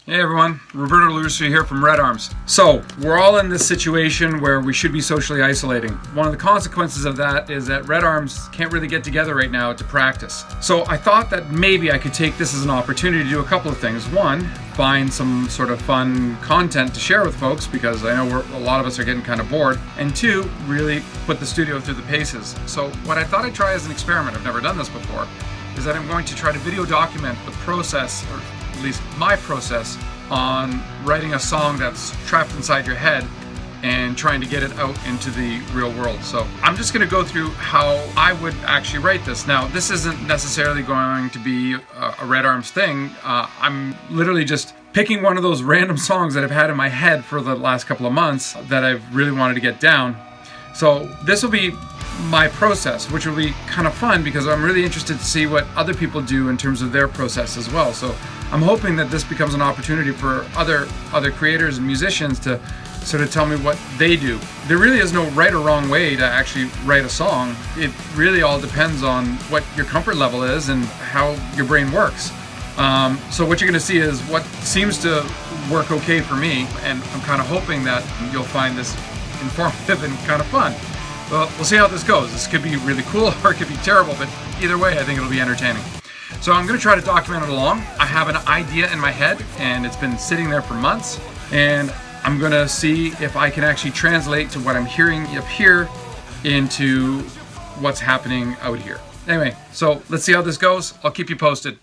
Hey everyone, Roberto LoRusso here from Red Arms. So, we're all in this situation where we should be socially isolating. One of the consequences of that is that Red Arms can't really get together right now to practice. So I thought that maybe I could take this as an opportunity to do a couple of things. One, find some sort of fun content to share with folks, because I know a lot of us are getting kind of bored. And two, really put the studio through the paces. So what I thought I'd try as an experiment, I've never done this before, is that I'm going to try to video document the process, or at least my process, on writing a song that's trapped inside your head and trying to get it out into the real world. So I'm just going to go through how I would actually write this. Now, this isn't necessarily going to be a Red Arms thing. I'm literally just picking one of those random songs that I've had in my head for the last couple of months that I've really wanted to get down. So this will be my process, which will be kind of fun because I'm really interested to see what other people do in terms of their process as well. So I'm hoping that this becomes an opportunity for other creators and musicians to sort of tell me what they do. There really is no right or wrong way to actually write a song. It really all depends on what your comfort level is and how your brain works. So what you're going to see is what seems to work okay for me, and I'm kind of hoping that you'll find this informative and kind of fun. Well, we'll see how this goes. This could be really cool or it could be terrible, but either way, I think it'll be entertaining. So I'm going to try to document it along. I have an idea in my head, and it's been sitting there for months, and I'm going to see if I can actually translate to what I'm hearing up here into what's happening out here. Anyway, so let's see how this goes. I'll keep you posted.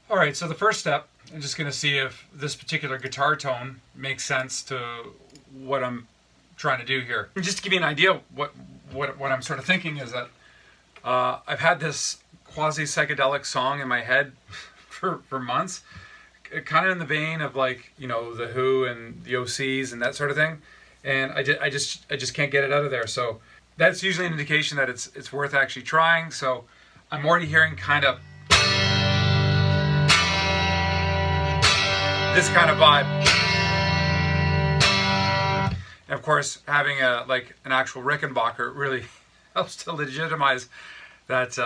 All right, so the first step, I'm just going to see if this particular guitar tone makes sense to what I'm trying to do here. And just to give you an idea, what I'm sort of thinking is that I've had this quasi-psychedelic song in my head for months, kind of in the vein of, like, you know, The Who and the OCs and that sort of thing, and I just can't get it out of there. So that's usually an indication that it's worth actually trying. So I'm already hearing kind of this kind of vibe. And of course, having an actual Rickenbacker really helps to legitimize that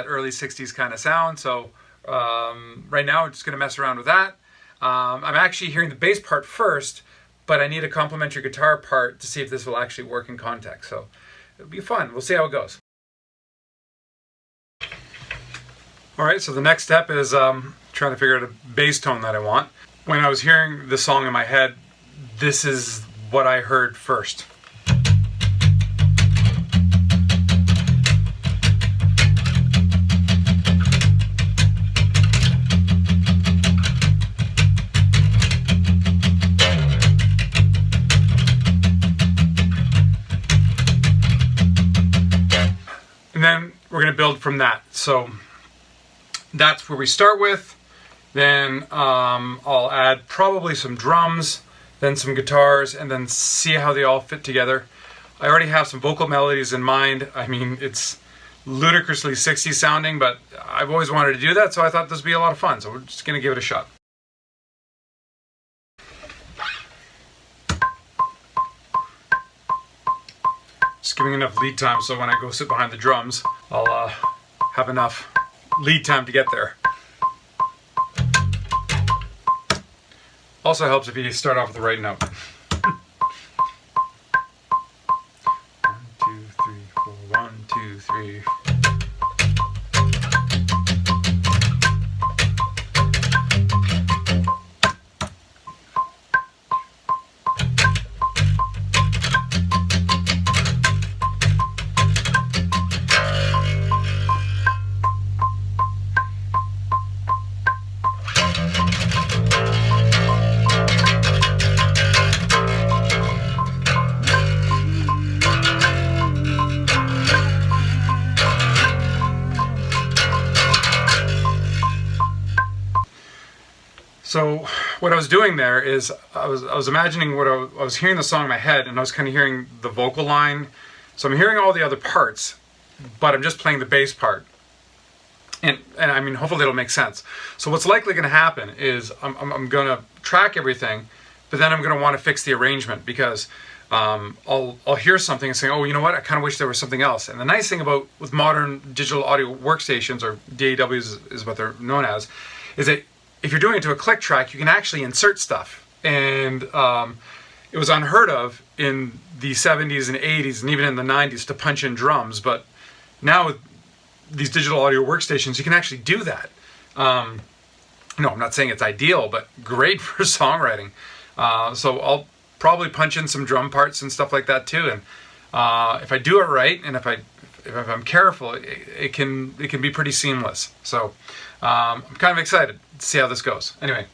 early 60s kind of sound. So right now I'm just going to mess around with that. I'm actually hearing the bass part first, but I need a complementary guitar part to see if this will actually work in context. So it'll be fun. We'll see how it goes. All right, so the next step is trying to figure out a bass tone that I want. When I was hearing the song in my head, this is what I heard first. And then we're going to build from that. So that's where we start with. Then I'll add probably some drums, then some guitars, and then see how they all fit together. I already have some vocal melodies in mind. I mean, it's ludicrously 60s sounding, but I've always wanted to do that, so I thought this would be a lot of fun. So we're just going to give it a shot. Just giving enough lead time so when I go sit behind the drums, I'll have enough lead time to get there. Also helps if you start off with the right note. 1, 2, 3, 4, 1, 2, 3. So what I was doing there is I was imagining what I was hearing the song in my head, and I was kind of hearing the vocal line. So I'm hearing all the other parts, but I'm just playing the bass part. And I mean, hopefully it'll make sense. So what's likely going to happen is I'm going to track everything, but then I'm going to want to fix the arrangement because I'll hear something and say, oh, you know what, I kind of wish there was something else. And the nice thing about with modern digital audio workstations, or DAWs is what they're known as, is that if you're doing it to a click track, you can actually insert stuff. And it was unheard of in the 70s and 80s and even in the 90s to punch in drums, but now with these digital audio workstations, you can actually do that. No, I'm not saying it's ideal, but great for songwriting. So I'll probably punch in some drum parts and stuff like that too. And if I do it right, and if I'm careful, it can be pretty seamless. So I'm kind of excited to see how this goes. Anyway,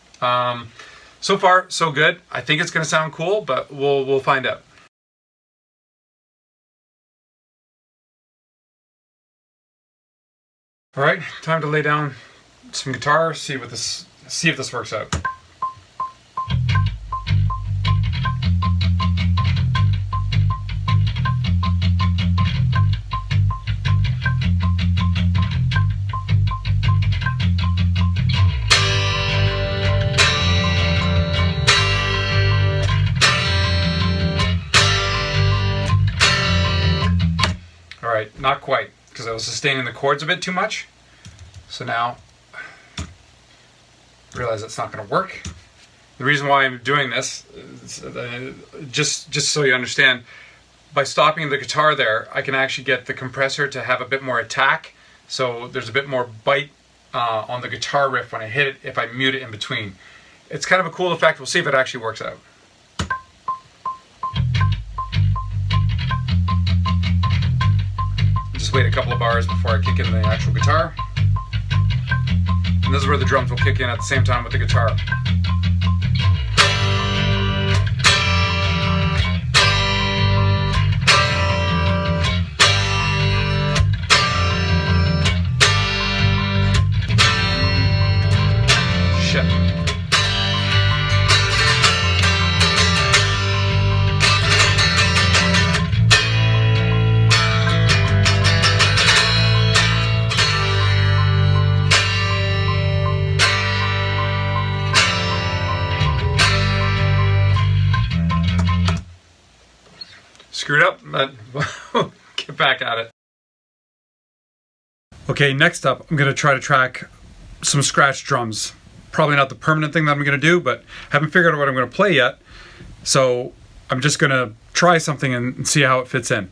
so far so good. I think it's going to sound cool, but we'll find out. All right, time to lay down some guitar. See if this works out. All right, not quite, because I was sustaining the chords a bit too much. So now I realize that's not going to work. The reason why I'm doing this is, just so you understand, by stopping the guitar there, I can actually get the compressor to have a bit more attack. So there's a bit more bite on the guitar riff when I hit it if I mute it in between. It's kind of a cool effect. We'll see if it actually works out. Just wait a couple of bars before I kick in the actual guitar. And this is where the drums will kick in at the same time with the guitar. Shit. Screwed up, but get back at it. Okay, next up, I'm going to try to track some scratch drums. Probably not the permanent thing that I'm going to do, but haven't figured out what I'm going to play yet. So I'm just going to try something and see how it fits in.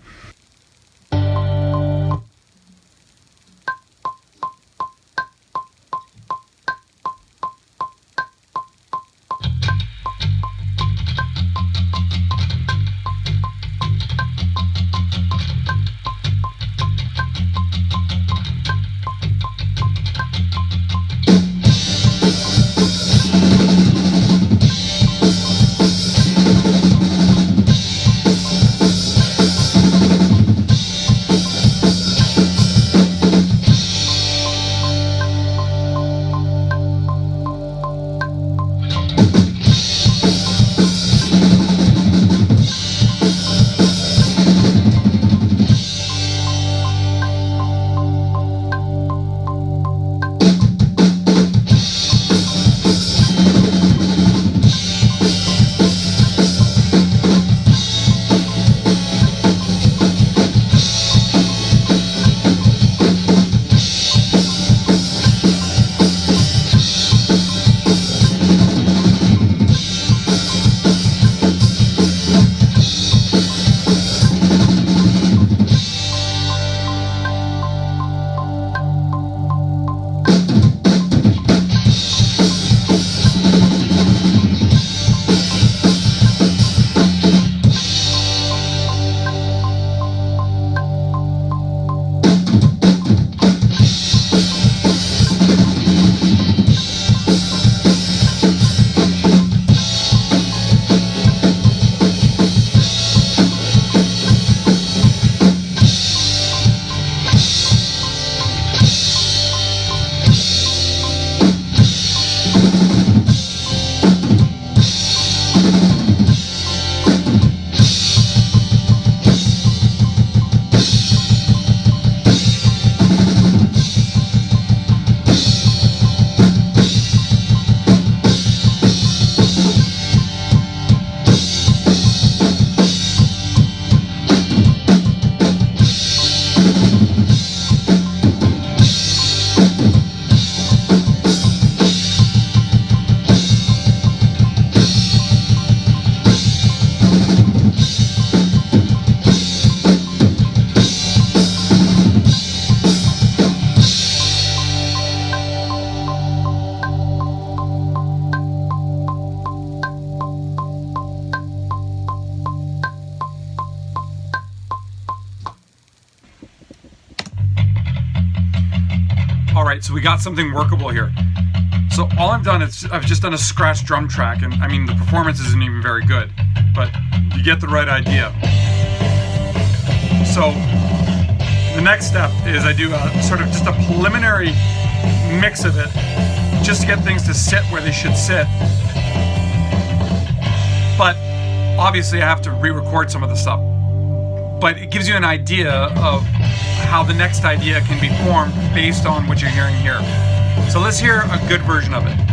right, so we got something workable here. So all I've done is I've just done a scratch drum track, and I mean the performance isn't even very good, but you get the right idea. So the next step is I do a sort of just a preliminary mix of it, just to get things to sit where they should sit. But obviously I have to re-record some of the stuff. But it gives you an idea of how the next idea can be formed based on what you're hearing here. So let's hear a good version of it.